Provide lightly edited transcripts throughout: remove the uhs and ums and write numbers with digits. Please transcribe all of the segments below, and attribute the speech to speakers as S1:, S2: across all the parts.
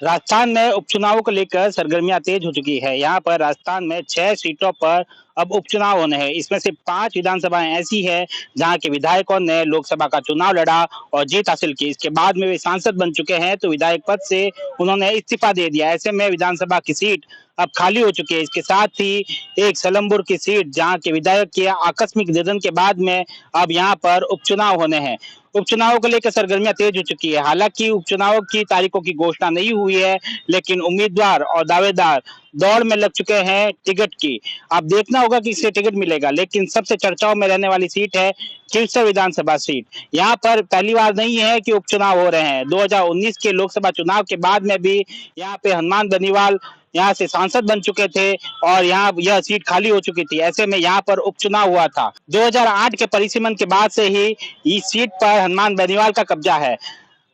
S1: राजस्थान में उपचुनावों को लेकर सरगर्मियां तेज हो चुकी है। यहाँ पर राजस्थान में 6 सीटों पर अब उपचुनाव होने हैं। इसमें से 5 विधानसभाएं ऐसी है जहाँ के विधायकों ने लोकसभा का चुनाव लड़ा और जीत हासिल की। इसके बाद में वे सांसद बन चुके हैं, तो विधायक पद से उन्होंने इस्तीफा दे दिया। ऐसे में विधानसभा की सीट अब खाली हो चुकी है। इसके साथ ही एक सलमपुर की सीट जहाँ के विधायक के आकस्मिक निधन के बाद में अब यहाँ पर उपचुनाव होने हैं। उपचुनाव को लेकर सरगर्मियां तेज हो चुकी है। हालांकि उपचुनाव की तारीखों की घोषणा नहीं हुई है, लेकिन उम्मीदवार और दावेदार दौड़ में लग चुके हैं टिकट की। अब देखना होगा कि किसे टिकट मिलेगा, लेकिन सबसे चर्चाओं में रहने वाली सीट है खिवसर विधानसभा सीट। यहाँ पर पहली बार नहीं है कि उपचुनाव हो रहे हैं। 2019 के लोकसभा चुनाव के बाद में भी यहाँ पे हनुमान बेनीवाल यहाँ से सांसद बन चुके थे और यहाँ यह सीट खाली हो चुकी थी। ऐसे में यहाँ पर उपचुनाव हुआ था। 2008 के परिसीमन के बाद से ही इस सीट पर हनुमान बेनीवाल का कब्जा है।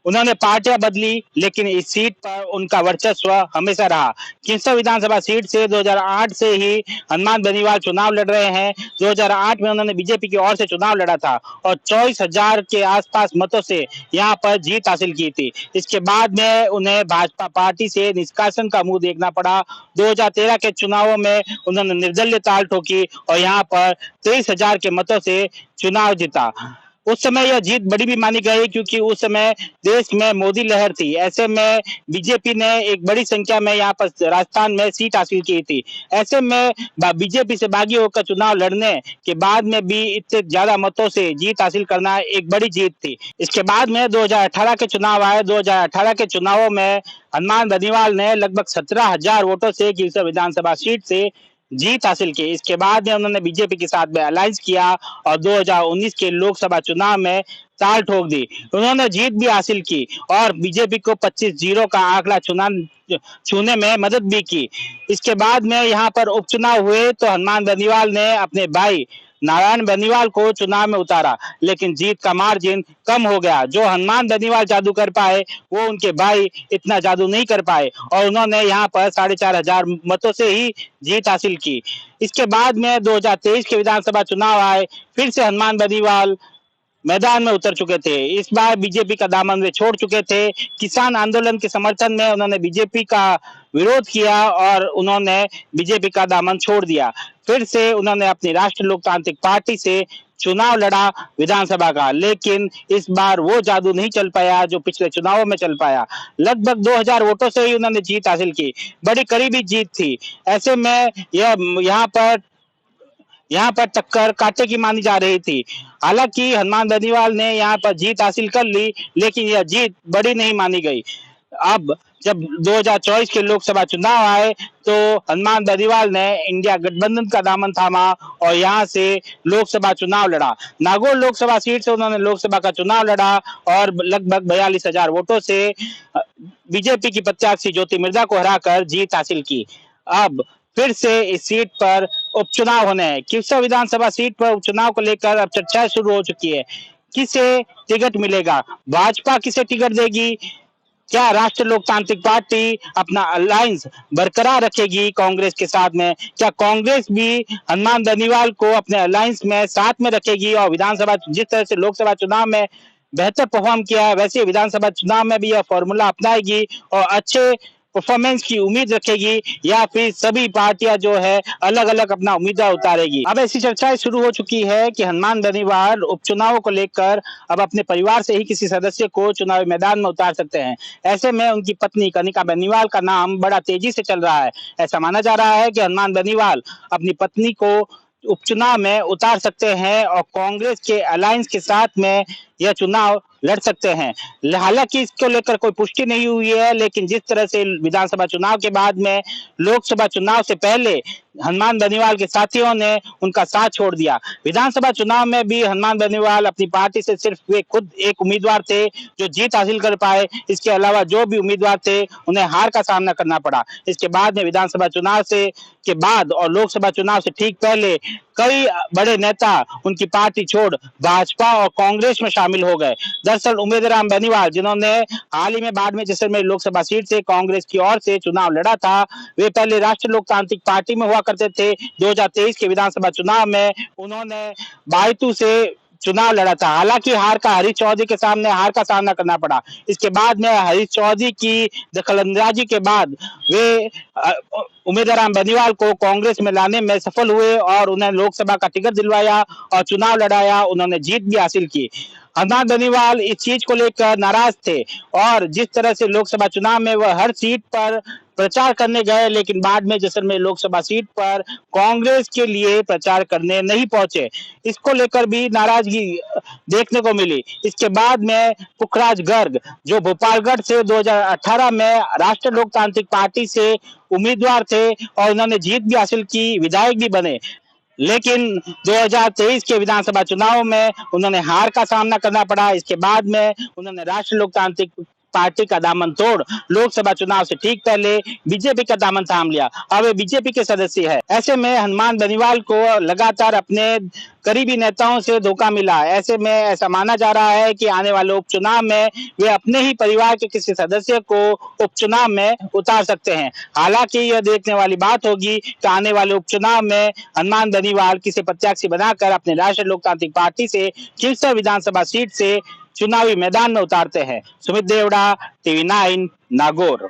S1: उन्होंने पार्टियां बदली, लेकिन इस सीट पर उनका वर्चस्व हमेशा रहा। खिवसर विधानसभा सीट से 2008 से ही हनुमान बेनीवाल चुनाव लड़ रहे हैं। 2008 में उन्होंने बीजेपी की ओर से चुनाव लड़ा था और 24,000 के आसपास मतों से यहाँ पर जीत हासिल की थी। इसके बाद में उन्हें भाजपा पार्टी से निष्कासन का मुंह देखना पड़ा। 2013 के चुनावों में उन्होंने निर्दलीय ताल ठोकी और यहाँ पर 23,000 के मतों से चुनाव जीता। उस समय यह जीत बड़ी भी मानी गई, क्योंकि उस समय देश में मोदी लहर थी। ऐसे में बीजेपी ने एक बड़ी संख्या में यहाँ पर राजस्थान में सीट हासिल की थी। ऐसे में बीजेपी से बागी होकर चुनाव लड़ने के बाद में भी इतने ज्यादा मतों से जीत हासिल करना एक बड़ी जीत थी। इसके बाद में 2018 के चुनाव आए। 2018 के चुनावों में हनुमान बेनीवाल ने लगभग 17,000 वोटों से खिवसर विधानसभा सीट से जीत हासिल की। इसके बाद में उन्होंने बीजेपी के साथ में अलायंस किया और 2019 के लोकसभा चुनाव में ताल ठोक दी। उन्होंने जीत भी हासिल की और बीजेपी को 25-0 का आंकड़ा छूने में मदद भी की। इसके बाद में यहाँ पर उपचुनाव हुए तो हनुमान बेनीवाल ने अपने भाई नारायण बेनीवाल को चुनाव में उतारा, लेकिन जीत का मार्जिन कम हो गया। जो हनुमान बेनीवाल जादू कर पाए, वो उनके भाई इतना जादू नहीं कर पाए और उन्होंने यहाँ पर 4,500 मतों से ही जीत हासिल की। इसके बाद में 2023 के विधानसभा चुनाव आए। फिर से हनुमान बेनीवाल मैदान में उतर चुके थे। इस बार बीजेपी का दामन वे छोड़ चुके थे। किसान आंदोलन के समर्थन में उन्होंने बीजेपी का विरोध किया और उन्होंने बीजेपी का दामन छोड़ दिया। फिर से उन्होंने अपनी राष्ट्रीय लोकतांत्रिक पार्टी से चुनाव लड़ा विधानसभा का, लेकिन इस बार वो जादू नहीं चल पाया जो पिछले चुनावों में चल पाया। लगभग 2,000 वोटों से ही उन्होंने जीत हासिल की। बड़ी करीबी जीत थी। ऐसे में यह यहाँ पर टक्कर कांटे की मानी जा रही थी। हालांकि हनुमान बेनीवाल ने यहाँ पर जीत हासिल कर ली, लेकिन यह जीत बड़ी नहीं मानी गई। अब जब 2024 के लोकसभा चुनाव आए तो हनुमान बेनीवाल ने इंडिया गठबंधन का दामन थामा और यहाँ से लोकसभा चुनाव लड़ा। नागौर लोकसभा सीट से उन्होंने लोकसभा का चुनाव लड़ा और लगभग 42,000 वोटों से बीजेपी की प्रत्याशी ज्योति मिर्जा को हराकर जीत हासिल की। अब फिर से इस सीट पर उपचुनाव होने हैं। खिवसर विधानसभा सीट पर उपचुनाव को लेकर अब चर्चाएं शुरू हो चुकी है। किसे टिकट मिलेगा? भाजपा किसे टिकट देगी? क्या राष्ट्रीय लोकतांत्रिक पार्टी अपना अलायंस बरकरार रखेगी कांग्रेस के साथ में? क्या कांग्रेस भी हनुमान बेनीवाल को अपने अलायंस में साथ में रखेगी और विधानसभा जिस तरह से लोकसभा चुनाव में बेहतर परफॉर्म किया है, वैसे विधानसभा चुनाव में भी यह फॉर्मूला अपनाएगी और अच्छे परफॉर्मेंस की उम्मीद रखेगी, या फिर सभी पार्टियां जो है अलग अलग अपना उम्मीदवार उतारेगी? अब ऐसी चर्चाएं शुरू हो चुकी है कि हनुमान बेनीवाल उपचुनाव को लेकर अब अपने परिवार से ही किसी सदस्य को चुनावी मैदान में उतार सकते हैं। ऐसे में उनकी पत्नी कनिका बेनीवाल का नाम बड़ा तेजी से चल रहा है। ऐसा माना जा रहा है कि हनुमान बेनीवाल अपनी पत्नी को उपचुनाव में उतार सकते हैं और कांग्रेस के अलायंस के साथ में यह चुनाव लड़ सकते हैं। हालांकि इसको लेकर कोई पुष्टि नहीं हुई है, लेकिन जिस तरह से विधानसभा चुनाव के बाद में लोकसभा चुनाव से पहले हनुमान बेनीवाल के साथियों ने उनका साथ छोड़ दिया। विधानसभा चुनाव में भी हनुमान बेनीवाल अपनी पार्टी से सिर्फ वे खुद एक उम्मीदवार थे जो जीत हासिल कर पाए। इसके अलावा जो भी उम्मीदवार थे उन्हें हार का सामना करना पड़ा। इसके बाद में विधानसभा चुनाव से के बाद और लोकसभा चुनाव से ठीक पहले कई बड़े नेता उनकी पार्टी छोड़ भाजपा और कांग्रेस में शामिल हो गए। दरअसल उम्मीदराम बेनीवाल, जिन्होंने हाल ही में बाड़मेर जैसलमेर लोकसभा सीट से कांग्रेस की ओर से चुनाव लड़ा था, वे पहले राष्ट्रीय लोकतांत्रिक पार्टी में हुआ करते थे। 2023 के विधानसभा चुनाव में उन्होंने बायतू से चुनाव लड़ा था। हालांकि हरीश चौधरी के सामने हार का सामना करना पड़ा। इसके बाद में हरीश चौधरी की दखलंदाजी के बाद वे उमेदवार राम बेनीवाल को कांग्रेस में लाने में सफल हुए और उन्हें लोकसभा का टिकट दिलवाया और चुनाव लड़ाया। उन्होंने जीत भी हासिल की। हनुमान बेनीवाल इस चीज को लेकर नाराज थे और जिस तरह से लोकसभा चुनाव में वह हर सीट पर प्रचार करने गए, लेकिन बाद में जैसलमेर लोकसभा सीट पर कांग्रेस के लिए प्रचार करने नहीं पहुंचे। इसको लेकर भी नाराजगी देखने को मिली। इसके बाद में पुखराज गर्ग जो भोपालगढ़ से 2018 में राष्ट्रीय लोकतांत्रिक पार्टी से उम्मीदवार थे और उन्होंने जीत भी हासिल की, विधायक भी बने, लेकिन 2023 के विधानसभा चुनाव में उन्होंने हार का सामना करना पड़ा। इसके बाद में उन्होंने राष्ट्रीय लोकतांत्रिक पार्टी का दामन तोड़ लोकसभा चुनाव से ठीक पहले बीजेपी का दामन थाम लिया। अब वे बीजेपी के सदस्य है। ऐसे में हनुमान बेनीवाल को लगातार अपने करीबी नेताओं से धोखा मिला। ऐसे में ऐसा माना जा रहा है कि आने वाले उपचुनाव में वे अपने ही परिवार के किसी सदस्य को उपचुनाव में उतार सकते हैं। हालांकि यह देखने वाली बात होगी कि आने वाले उपचुनाव में हनुमान बेनीवाल किसी प्रत्याशी बनाकर अपने राष्ट्रीय लोकतांत्रिक पार्टी से खिलसर विधानसभा सीट से चुनावी मैदान में उतारते हैं। सुमित देवड़ा, टीवी 9, नागौर।